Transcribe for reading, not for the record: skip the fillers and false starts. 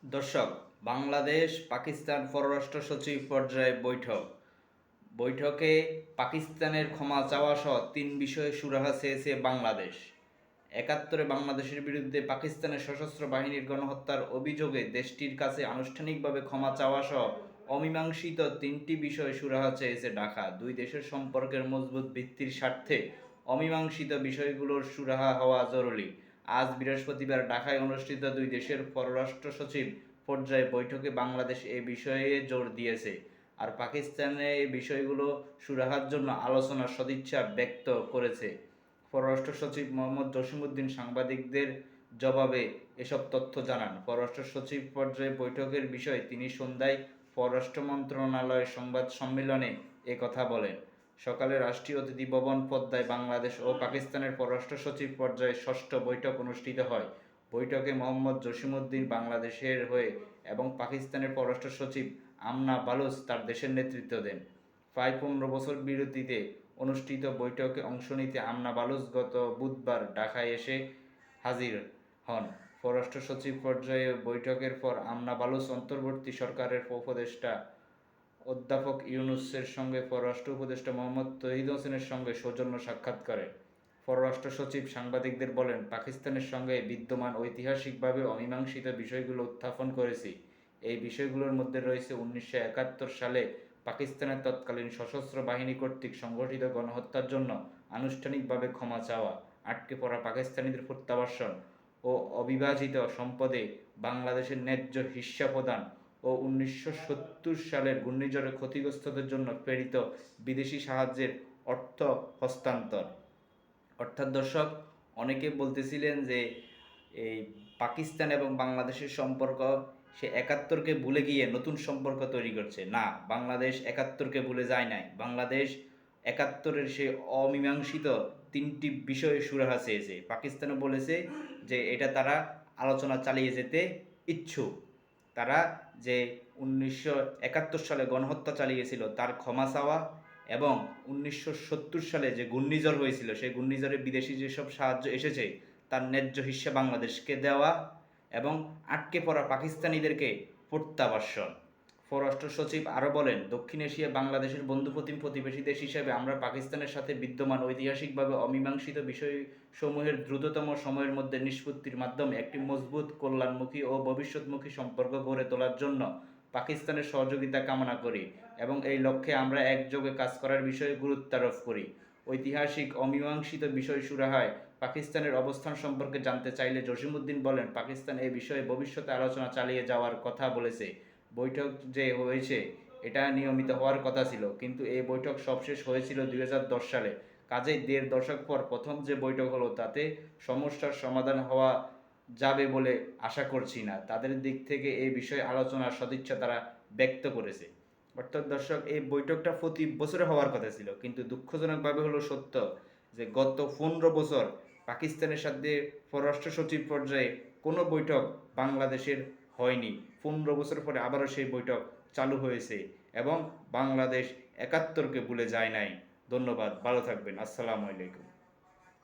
দর্শক, বাংলাদেশ পাকিস্তান পররাষ্ট্র সচিব পর্যায়ে বৈঠকে পাকিস্তানের ক্ষমা চাওয়া সহ ৩ বিষয়ে সুরাহা চেয়েছে বাংলাদেশ। ৭১-এ বাংলাদেশের বিরুদ্ধে পাকিস্তানের সশস্ত্র বাহিনীর গণহত্যার অভিযোগে দেশটির কাছে আনুষ্ঠানিকভাবে ক্ষমা চাওয়া সহ অমীমাংসিত ৩টি বিষয়ে সুরাহা চেয়েছে ঢাকা। দুই দেশের সম্পর্কের মজবুত ভিত্তির স্বার্থে অমীমাংসিত বিষয়গুলোর সুরাহা হওয়া জরুরি। আজ বৃহস্পতিবার ঢাকায় অনুষ্ঠিত দুই দেশের পররাষ্ট্র সচিব পর্যায়ে বৈঠকে বাংলাদেশ এ বিষয়ে জোর দিয়েছে, আর পাকিস্তানে এই বিষয়গুলো সুরাহার জন্য আলোচনার সদিচ্ছা ব্যক্ত করেছে। পররাষ্ট্র সচিব মোহাম্মদ জসিমউদ্দিন সাংবাদিকদের জবাবে এসব তথ্য জানান। পররাষ্ট্র সচিব পর্যায়ে বৈঠকের বিষয়ে তিনি সন্ধ্যায় পররাষ্ট্র মন্ত্রণালয়ের সংবাদ সম্মেলনে কথা বলেন। সকালে রাষ্ট্রীয় অতিথি ভবন পদ্মায় বাংলাদেশ ও পাকিস্তানের পররাষ্ট্র সচিব পর্যায়ে ষষ্ঠ বৈঠক অনুষ্ঠিত হয়। বৈঠকে মোহাম্মদ জসিমউদ্দিন বাংলাদেশের হয়ে এবং পাকিস্তানের পররাষ্ট্র সচিব আমনা বালুচ তার দেশের নেতৃত্ব দেন। প্রায় ১৫ বছর বিরতিতে অনুষ্ঠিত বৈঠকে অংশ নিতে আমনা বালুচ গত বুধবার ঢাকায় এসে হাজির হন। পররাষ্ট্র সচিব পর্যায়ে বৈঠকের পর আমনা বালুচ অন্তর্বর্তী সরকারের উপদেষ্টা অধ্যাপক ইউনূসের সঙ্গে পররাষ্ট্র উপদেষ্টা মোহাম্মদ তৌহিদ হোসেনের সঙ্গে সৌজন্য সাক্ষাৎ করেন। পররাষ্ট্র সচিব সাংবাদিকদের বলেন, পাকিস্তানের সঙ্গে বিদ্যমান ঐতিহাসিকভাবে অমীমাংসিত বিষয়গুলো উত্থাপন করেছি। এই বিষয়গুলোর মধ্যে রয়েছে ১৯৭১ সালে পাকিস্তানের তৎকালীন সশস্ত্র বাহিনী কর্তৃক সংগঠিত গণহত্যার জন্য আনুষ্ঠানিকভাবে ক্ষমা চাওয়া, আটকে পড়া পাকিস্তানিদের প্রত্যাবাসন ও অবিভাজিত সম্পদে বাংলাদেশের ন্যায্য হিস্যা প্রদান ও ১৯৭০ সালের ঘূর্ণিঝড়ে ক্ষতিগ্রস্তদের জন্য প্রেরিত বিদেশি সাহায্যের অর্থ হস্তান্তর। অর্থাৎ দর্শক, অনেকে বলতেছিলেন যে এই পাকিস্তান এবং বাংলাদেশের সম্পর্ক সে ৭১কে ভুলে গিয়ে নতুন সম্পর্ক তৈরি করছে। না, বাংলাদেশ ৭১কে ভুলে যায় নাই। বাংলাদেশ ৭১-এর সে অমীমাংসিত ৩টি বিষয়ে সুরাহা চেয়েছে। পাকিস্তানও বলেছে যে এটা তারা আলোচনা চালিয়ে যেতে ইচ্ছুক। তারা যে ১৯৭১ সালে গণহত্যা চালিয়েছিল তার ক্ষমা চাওয়া এবং ১৯৭০ সালে যে ঘূর্ণিঝড় হয়েছিল সেই ঘূর্ণিঝড়ে বিদেশি যেসব সাহায্য এসেছে তার ন্যায্য হিস্যা বাংলাদেশকে দেওয়া এবং আটকে পড়া পাকিস্তানিদেরকে প্রত্যাবাসন। পররাষ্ট্র সচিব আরও বলেন, দক্ষিণ এশিয়া বাংলাদেশের বন্ধুপ্রতিম প্রতিবেশী দেশ হিসেবে আমরা পাকিস্তানের সাথে বিদ্যমান ঐতিহাসিকভাবে অমীমাংসিত বিষয়সমূহের দ্রুততম সময়ের মধ্যে নিষ্পত্তির মাধ্যমে একটি মজবুত, কল্যাণমুখী ও ভবিষ্যৎমুখী সম্পর্ক গড়ে তোলার জন্য পাকিস্তানের সহযোগিতা কামনা করি এবং এই লক্ষ্যে আমরা একযোগে কাজ করার বিষয়ে গুরুত্বারোপ করি। ঐতিহাসিক অমীমাংসিত বিষয় সুরাহায় পাকিস্তানের অবস্থান সম্পর্কে জানতে চাইলে জসিমউদ্দিন বলেন, পাকিস্তান এই বিষয়ে ভবিষ্যতে আলোচনা চালিয়ে যাওয়ার কথা বলেছে। বৈঠক যে হয়েছে এটা নিয়মিত হওয়ার কথা ছিল, কিন্তু এই বৈঠক সবশেষ হয়েছিল ২০১০ সালে। কাজেই ১.৫ দশক পর প্রথম যে বৈঠক হলো তাতে সমস্যার সমাধান হওয়া যাবে বলে আশা করছি না। তাদের দিক থেকে এই বিষয়ে আলোচনার সদিচ্ছা তারা ব্যক্ত করেছে। অর্থাৎ দর্শক, এই বৈঠকটা প্রতি বছরে হওয়ার কথা ছিল, কিন্তু দুঃখজনকভাবে হলো সত্য যে গত ১৫ বছর পাকিস্তানের সাথে পররাষ্ট্র সচিব পর্যায়ে কোনো বৈঠক বাংলাদেশের হয়নি। ১৫ বছর পরে আবারও সেই বৈঠক চালু হয়েছে এবং বাংলাদেশ ৭১কে ভুলে যায় নাই। ধন্যবাদ, ভালো থাকবেন। আসসালামু আলাইকুম।